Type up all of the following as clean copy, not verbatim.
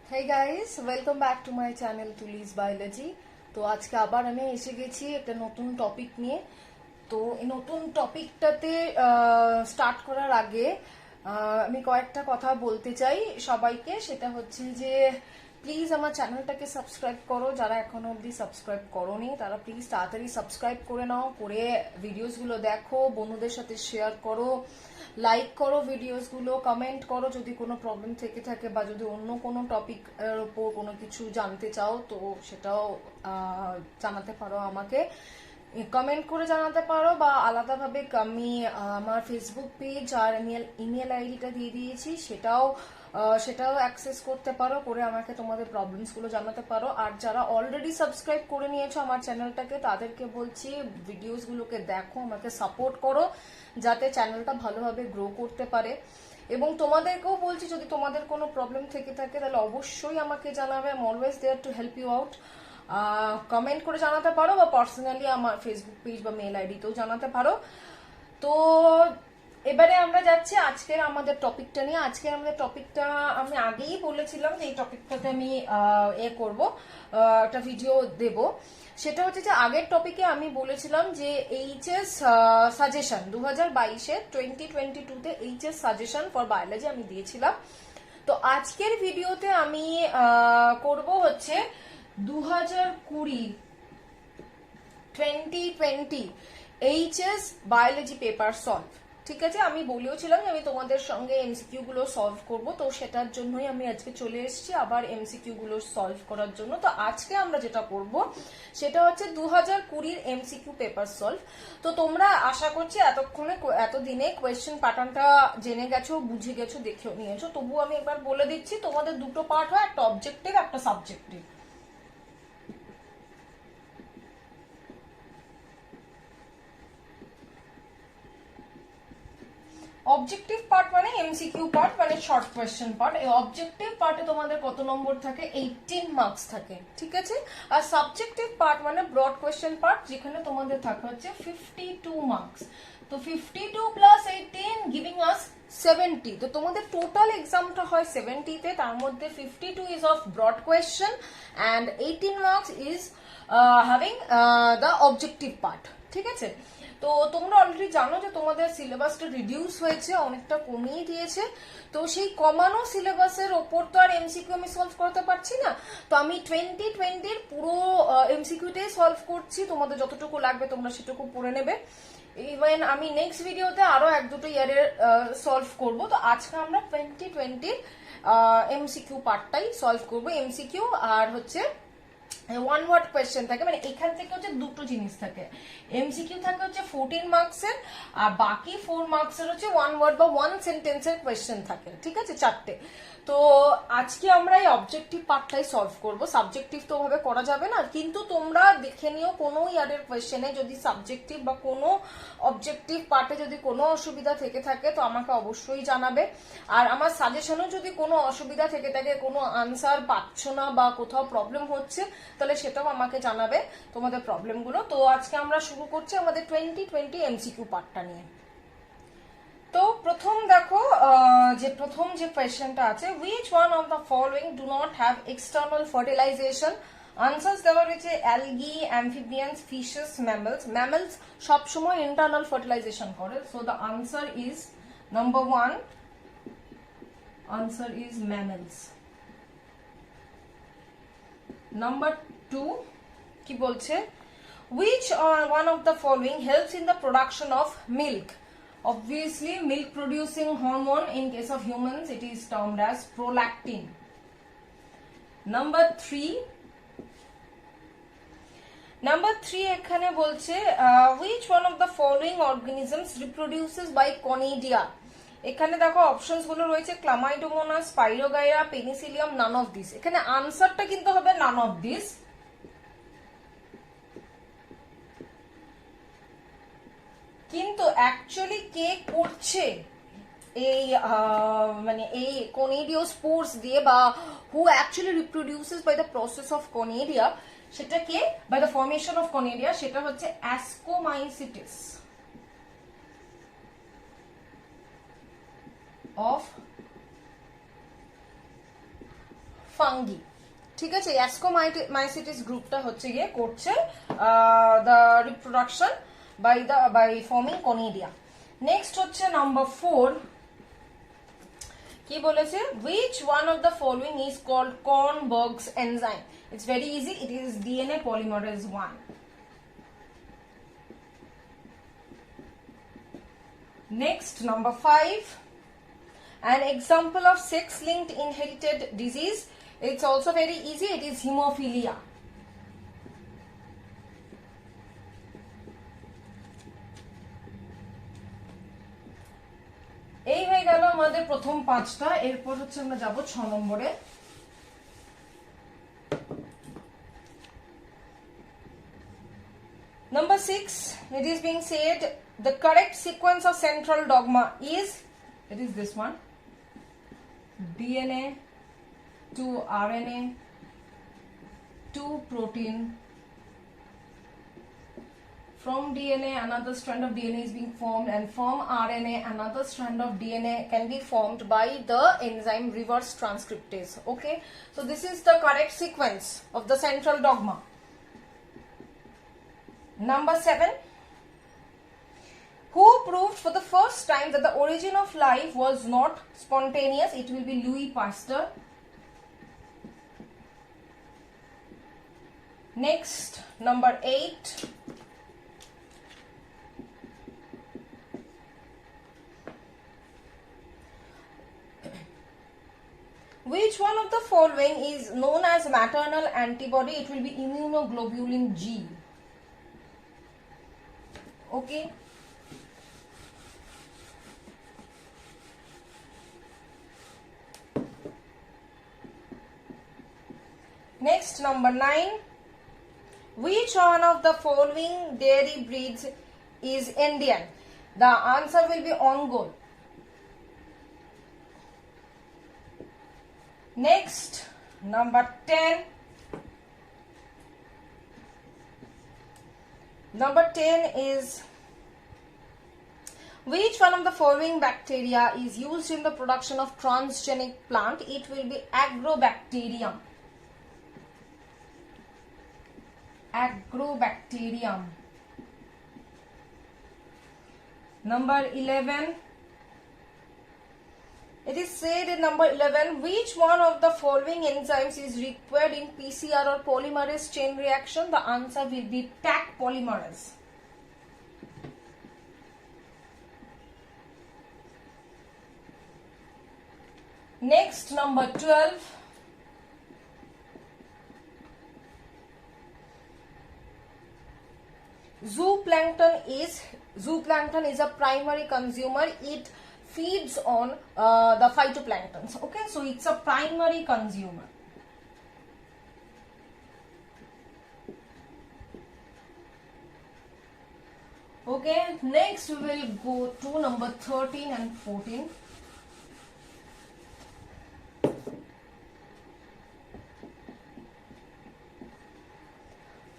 Hey guys, welcome back to my channel Tuli's Biology. তো আজকে আবার আমি এসে গেছি একটা নতুন টপিক নিয়ে। তো এই নতুন টপিকটাতে স্টার্ট করার আগে আমি কয়েকটা কথা বলতে চাই সবাইকে। সেটা হচ্ছে যে প্লিজ আমার চ্যানেলটাকে সাবস্ক্রাইব করো, যারা এখনো অবধি সাবস্ক্রাইব করোনি তারা প্লিজ তাড়াতাড়ি সাবস্ক্রাইব করে নাও, করে ভিডিওসগুলো দেখো, বন্ধুদের সাথে শেয়ার করো, লাইক করো ভিডিওসগুলো, কমেন্ট করো যদি কোনো প্রবলেম থেকে থাকে বা যদি অন্য কোনো টপিক এর উপর কোনো কিছু জানতে চাও তো সেটাও জানাতে পারো আমাকে, কমেন্ট করে জানাতে পারো বা আলাদাভাবে আমি আমার ফেসবুক পেজ আর ইমেল আইডিটা দিয়ে দিয়েছি, সেটাও অ্যাক্সেস করতে পারো, করে আমাকে তোমাদের প্রবলেমসগুলো জানাতে পারো। আর যারা অলরেডি সাবস্ক্রাইব করে নিয়েছো আমার চ্যানেলটাকে তাদেরকে বলছি ভিডিওসগুলোকে দেখো, আমাকে সাপোর্ট করো যাতে চ্যানেলটা ভালোভাবে গ্রো করতে পারে। এবং তোমাদেরকেও বলছি যদি তোমাদের কোনো প্রবলেম থেকে থাকে তাহলে অবশ্যই আমাকে জানাবে। I am always there to help you out. Comment করে জানাতে পারো বা পার্সোনালি আমার ফেসবুক পেজ বা মেল আইডিতেও জানাতে পারো। তো এবারে আমরা যাচ্ছি আজকের আমাদের টপিকটা নিয়ে। আজকের আমাদের টপিকটা আমি আগেই বলেছিলাম যে এই টপিকটাতে আমি একটা ভিডিও দেব। সেটা হচ্ছে যে আগের টপিকে আমি বলেছিলাম যে এইচএস সাজেশন 2022-এ 2022-তে এইচএস সাজেশন ফর বায়োলজি আমি দিয়েছিলাম। তো আজকের ভিডিওতে আমি করব হচ্ছে 2020 এইচএস বায়োলজি পেপার সলভ। ঠিক আছে, আমি বলেওছিলাম যে আমি তোমাদের সঙ্গে এমসিকিউ গুলো সলভ করব, তো সেটার জন্যই আমি আজকে চলে এসেছি আবার এমসিকিউ গুলো সলভ করার জন্য। তো আজকে আমরা যেটা করব সেটা হচ্ছে 2020-এর এমসিকিউ পেপার সলভ। তো তোমরা আশা করছি এতদিনে কোয়েশ্চেন প্যাটার্নটা জেনে গেছো, বুঝে গেছো, দেখেও নিয়েছো। তবু আমি একবার বলে দিচ্ছি, তোমাদের দুটো পার্ট হয়, একটা অবজেক্টিভ একটা সাবজেক্টিভ। অবজেক্টিভ পার্ট মানে এমসিকিউ পার্ট, মানে শর্ট কোয়েশ্চেন পার্ট। এই অবজেক্টিভ পার্টে তোমাদের কত নম্বর থাকে? 18 মার্কস থাকে, ঠিক আছে। আর সাবজেক্টিভ পার্ট মানে ব্রড কোয়েশ্চেন পার্ট, যেখানে তোমাদের থাকে হচ্ছে 52 মার্কস। তো 52 প্লাস 18 গিভিং আস 70। তো তোমাদের টোটাল এক্সামটা হয় 70-তে, তার মধ্যে 52 is of broad question and 18 marks is having the objective part, ঠিক আছে। তো তোমরা অলরেডি জানো যে তোমাদের সিলেবাসটা রিডিউস হয়েছে, অনেকটা কমিয়ে দিয়েছে। তো সেই কমানো সিলেবাসের ওপর তো আর এমসিকিউ আমি সলভ করতে পারছি না। তো আমি 2020-র পুরো এমসিকিউটাই সলভ করছি, তোমাদের যতটুকু লাগবে তোমরা সেটুকু পড়ে নেবে। ইভেন আমি নেক্সট ভিডিওতে আরো এক দুটো ইয়ারের সলভ করব। তো আজকে আমরা 2020-র এমসিকিউ পার্টটাই সলভ করবো। এমসিকিউ আর হচ্ছে ওয়ান ওয়ার্ড কোয়েশ্চেন থাকে, মানে এখান থেকে হচ্ছে দুটো জিনিস থাকে। এমসিকিউ থাকে হচ্ছে 14 মার্কসের, আর বাকি 4 মার্কসের হচ্ছে ওয়ান ওয়ার্ড বা ওয়ান সেন্টেন্সের কোয়েশ্চেন থাকে, ঠিক আছে, চারটে। তো আজকে আমরা এই অবজেক্টিভ পার্টটাই সলভ করব। সাবজেক্টিভ তো ভাবে করা যাবে না, কিন্তু তোমরা দেখে নিও কোনো ইয়ারের কোয়েশ্চেনে যদি সাবজেক্টিভ বা কোনো অবজেক্টিভ পার্টে যদি কোনো অসুবিধা থেকে থাকে তো আমাকে অবশ্যই জানাবে। আর আমার সাজেশনও যদি কোনো অসুবিধা থেকে থাকে, কোনো আনসার পাচ্ছ না বা কোথাও প্রবলেম হচ্ছে, তাহলে সেটাও আমাকে জানাবে তোমাদের প্রবলেমগুলো। তো আজকে আমরা শুরু করছি আমাদের 2020 এমসিকিউ পার্টটা নিয়ে। তো প্রথম দেখো, প্রথম যে কোয়েশ্চেনটা আছে, which one of the following do not have external fertilization? Answers দেওয়া রয়েছে অ্যালগি, অ্যামফিবিয়ান্স, ফিশেস, ম্যামলস। ম্যামলস সবসময় ইন্টারনাল ফার্টিলাইজেশন করে, so the answer is number 1, answer is mammals. Number 2 কি বলছে, which one of the following helps in the production of milk? Obviously milk producing hormone, in case of humans it is termed as prolactin. Number 3 এখানে বলছে which one of the following organisms reproduces by conidia? এখানে দেখো options গুলো রয়েছে Chlamydomonas, Spirogyra, Penicillium, none of this. এখানে আনসারটা কিন্তু হবে নান অফ দিস। কিন্তু অ্যাকচুয়ালি কে করছে এই মানে এই কনিডিওস্পোর্স দিয়ে, বা who actually reproduces by the process of conidia, সেটা কে, by the formation of conidia, সেটা হচ্ছে অ্যাসকোমাইসিটিস অফ ফাঙ্গি। ঠিক আছে, অ্যাসকোমাইসিটিস গ্রুপটা হচ্ছে গিয়ে করছে the reproduction by forming conidia. Next হচ্ছে নাম্বার 4, কি বলেছে, which one of the following is called Kornberg's enzyme? It's very easy, it is DNA polymerase 1. Next, number 5, an example of sex-linked inherited disease. It's also very easy, it is hemophilia. এই হয়ে গেল আমাদের প্রথম 5টা। এরপর হচ্ছে আমরা যাব 6 নম্বরে। Number 6, it is being said the correct sequence of central dogma is, it is this one, DNA to RNA to protein. From DNA, another strand of DNA is being formed, and from RNA, another strand of DNA can be formed by the enzyme reverse transcriptase. Okay, so this is the correct sequence of the central dogma. Number 7, who proved for the first time that the origin of life was not spontaneous? It will be Louis Pasteur. Next, number 8, which one of the following is known as maternal antibody? It will be immunoglobulin G. Okay. Next, number 9, which one of the following dairy breeds is Indian? The answer will be Ongol. Next, number 10. Number 10 is, which one of the following bacteria is used in the production of transgenic plant? It will be Agrobacterium. Agrobacterium. Number 11, it is said in number 11, which one of the following enzymes is required in PCR or polymerase chain reaction? The answer will be Taq polymerase. Next, number 12, zooplankton is a primary consumer. It feeds on the phytoplanktons. Okay, so it's a primary consumer. Okay, next we will go to number 13 and 14.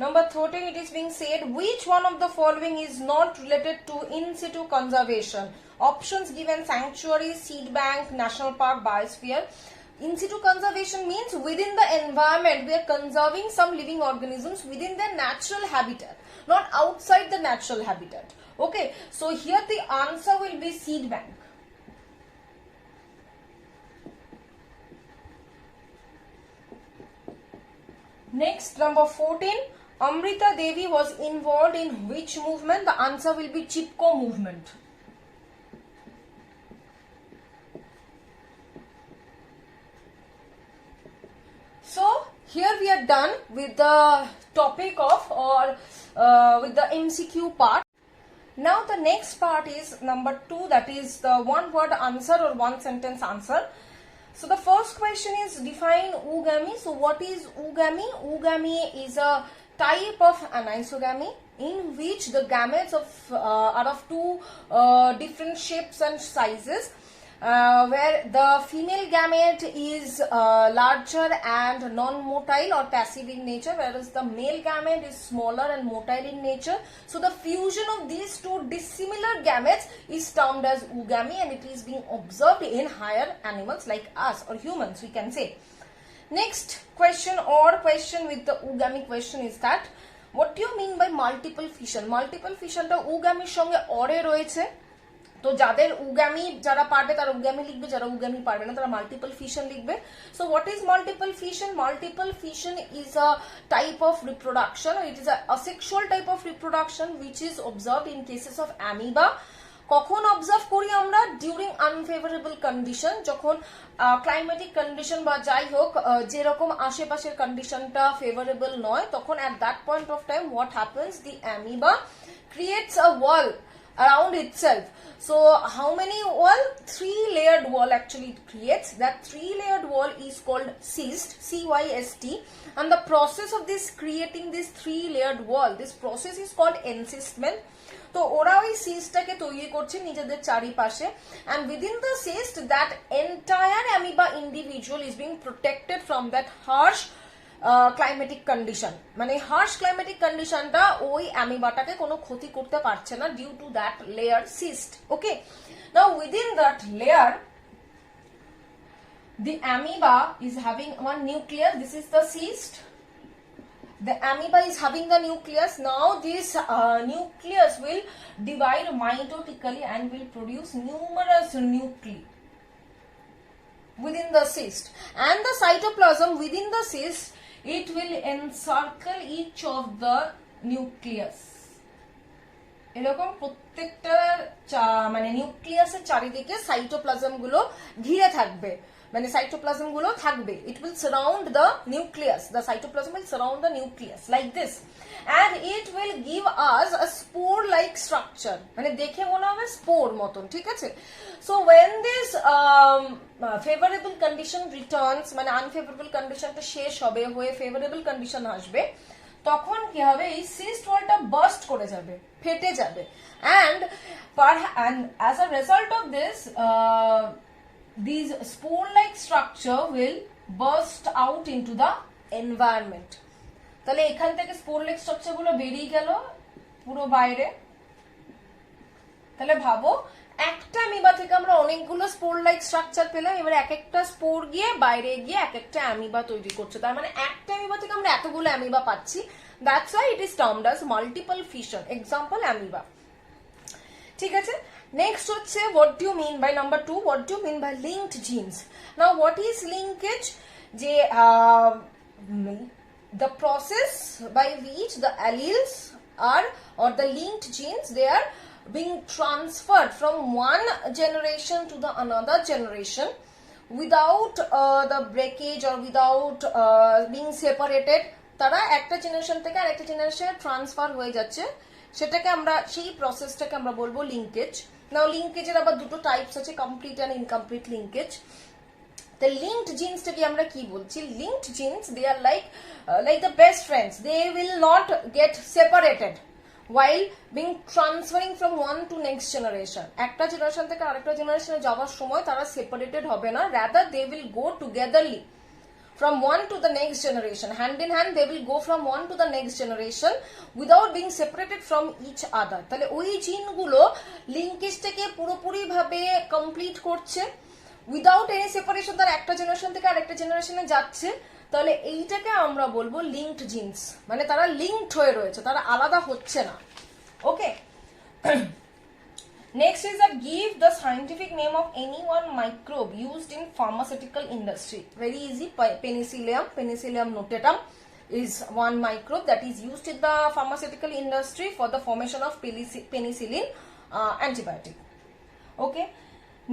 Number 13, it is being said, which one of the following is not related to in situ conservation? Options given: sanctuary, seed bank, national park, biosphere. In situ conservation means within the environment we are conserving some living organisms within their natural habitat, not outside the natural habitat. Okay, so here the answer will be seed bank. Next, number 14, Amrita Devi was involved in which movement? The answer will be Chipko movement. So here we are done with the topic of with the MCQ part. Now the next part is number 2, that is the one word answer or one sentence answer. So the first question is, define oogamy. So what is oogamy? Oogamy is a type of anisogamy in which the gametes are of two different shapes and sizes, where the female gamete is larger and non-motile or passive in nature, whereas the male gamete is smaller and motile in nature. So the fusion of these two dissimilar gametes is termed as oogamy, and it is being observed in higher animals like us or humans, we can say. Next question or question with the ugami question is that what do you mean by multiple fission? Multiple fission টা উগামির সঙ্গে অরে রয়েছে, তো যাদের উগামি যারা পারবে তারা উগামি লিখবে, যারা উগামি পারবে না তারা মাল্টিপল ফিশন লিখবে। So what is multiple fission? Multiple fission is a type of reproduction, it is a sexual type of reproduction which is observed in cases of amoeba. কখন অবজার্ভ করি আমরা? ডিউরিং আনফেভারেবল কন্ডিশন, যখন climatic condition বা যাই হোক যেরকম আশেপাশের কন্ডিশনটা ফেভারেবল নয়, তখন at that point of time what happens, the amoeba creates a wall around itself. So how many wall? 3-layered wall actually it creates. That 3-layered wall is called cyst, cyst, and the process of this creating this 3-layered wall, this process is called encystment. তো ওরা ওই সিস্টটাকে তৈরি করছে নিজেদের চারিপাশে, and within the cyst that entire amoeba individual is being protected from that harsh climatic condition, মানে Harsh climatic কন্ডিশনটা ওই অ্যামিবাটাকে কোনো ক্ষতি করতে পারছে না due to that layer cyst. Okay, now within that layer the amoeba is having one nucleus. This is the cyst. The amoeba is having the nucleus. Now this nucleus will divide mitotically and will produce numerous nuclei within the cyst, and the cytoplasm within the cyst, it will encircle each of the nucleus. এরকম প্রত্যেকটা মানে নিউক্লিয়াসের চারিদিকে cytoplasm গুলো ঘিরে থাকবে, মানে cytoplasm গুলো থাকবে। It will surround the nucleus. The cytoplasm will surround the nucleus like this, and it will give us a spore-like structure. মানে দেখে মনে হবে স্পোর মতন, ঠিক আছে? So when this favorable condition returns, মানে unfavorable conditionটা শেষ হবে, হয়ে favorable condition আসবে, তখন কি হবে? এই সিস্ট ওয়ালটা বার্স্ট করে যাবে, ফেটে যাবে, and as a result of this these spore-like structure will burst out into the environment. তাহলে এখান থেকে spore-like structure গুলো বেরিয়ে গেল পুরো বাইরে। তাহলে ভাবো একটা অ্যামিবা থেকে আমরা অনেকগুলো spore-like structure পেলাম, এবার এক একটা স্পোর গিয়ে বাইরে গিয়ে এক একটা অ্যামিবা তৈরি করছে, তার মানে একটা অ্যামিবা থেকে আমরা এতগুলো অ্যামিবা পাচ্ছি। That's why it is termed as multiple fission. Example amoeba. ঠিক আছে, নেক্সট হচ্ছে what do you mean by number 2, what do you mean by linked genes? Now what is linkage? যে the process by which the alleles are, or the linked genes, they are being transferred from one generation to the another generation without the breakage or without being separated. তারা একটা generation থেকে আরেকটা জেনারেশনে transfer হয়ে যাচ্ছে, সেটাকে আমরা, সেই প্রসেসটাকে আমরা বলবো লিঙ্কেজ। নাও লিঙ্কেজের আবার দুটো টাইপস আছে, complete and incomplete linkage. The linked genes থেকে আমরা কি বলছি? Linked genes, they are like the best friends. They will not get separated while being transferring from one to next generation. একটা জেনারেশন থেকে আরেকটা জেনারেশনে যাওয়ার সময় তারা সেপারেটেড হবে না, rather they will go togetherly from one to the next generation, hand in hand they will go from one to the next generation without being separated from each other. তাহলে ওই জিনগুলো লিঙ্কেজটাকে পুরোপুরি ভাবে কমপ্লিট করছে, without any separation, তার একটা generation থেকে আরেকটা জেনারেশনে যাচ্ছে। তাহলে এইটাকে আমরা বলবো লিঙ্কড জিনস, মানে তারা লিঙ্কড হয়ে রয়েছে, তারা আলাদা হচ্ছে না। ওকে, next is that give the scientific name of any one microbe used in pharmaceutical industry. Very easy. Penicillium notatum is one microbe that is used in the pharmaceutical industry for the formation of penicillin antibiotic. Okay,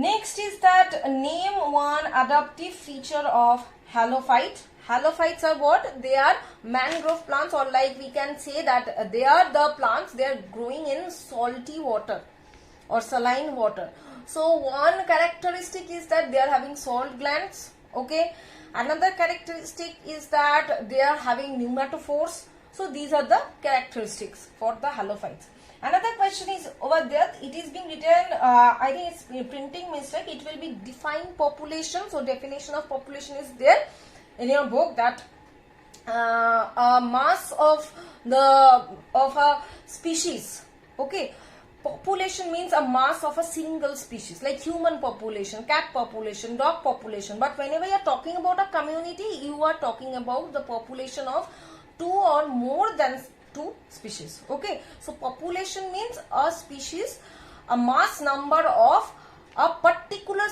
next is that name one adaptive feature of halophyte. Halophytes are what? They are mangrove plants, or like we can say that they are the plants, they are growing in salty water or saline water. So one characteristic is that they are having salt glands. Okay, another characteristic is that they are having pneumatophores. So these are the characteristics for the halophytes. Another question is over there, it is being written, I think it's printing mistake, it will be define population. So definition of population is there in your book, that a mass of a species, okay, Population means a mass of a single species, like human population, cat population, dog population. But whenever you are talking about a community, you are talking about the population of two or more than two species. Okay, so population means a species, a mass number of a particular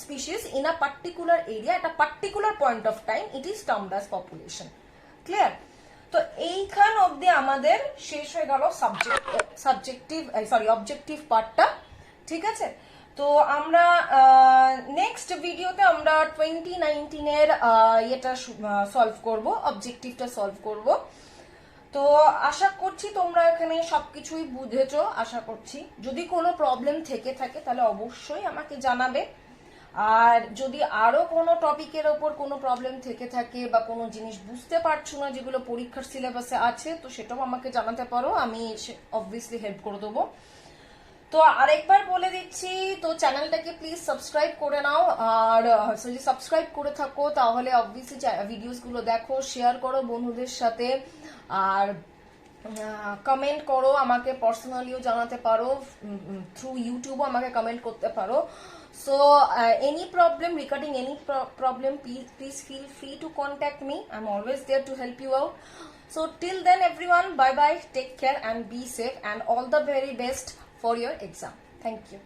species in a particular area at a particular point of time. It is termed as population. Clear? তো এইখান অবধি আমাদের শেষ হয়ে গেল objective পার্টটা। ঠিক আছে, তো আমরা নেক্সট ভিডিওতে আমরা 2019 এর এটা সলভ করব, অবজেক্টিভটা সলভ করব। তো আশা করছি তোমরা এখানে সবকিছুই বুঝেছো, আশা করছি। যদি কোনো প্রবলেম থেকে থাকে তাহলে অবশ্যই আমাকে জানাবে, আর যদি আরো কোনো টপিকের ওপর কোনো প্রবলেম থেকে থাকে বা কোনো জিনিস বুঝতে পারছো না যেগুলো পরীক্ষার সিলেবাসে আছে, তো সেটাও আমাকে জানাতে পারো, আমি অবভিয়াসলি হেল্প করে দেবো। তো আরেকবার বলে দিচ্ছি, তো চ্যানেলটাকে প্লিজ সাবস্ক্রাইব করে নাও, আর যদি সাবস্ক্রাইব করে থাকো তাহলে অবভিয়াসলি ভিডিওসগুলো দেখো, শেয়ার করো বন্ধুদের সাথে, আর কমেন্ট করো, আমাকে পার্সোনালিও জানাতে পারো, থ্রু ইউটিউবও আমাকে কমেন্ট করতে পারো। So any problem regarding any problem, please feel free to contact me. I'm always there to help you out. So till then everyone, bye bye, take care and be safe, and all the very best for your exam. Thank you.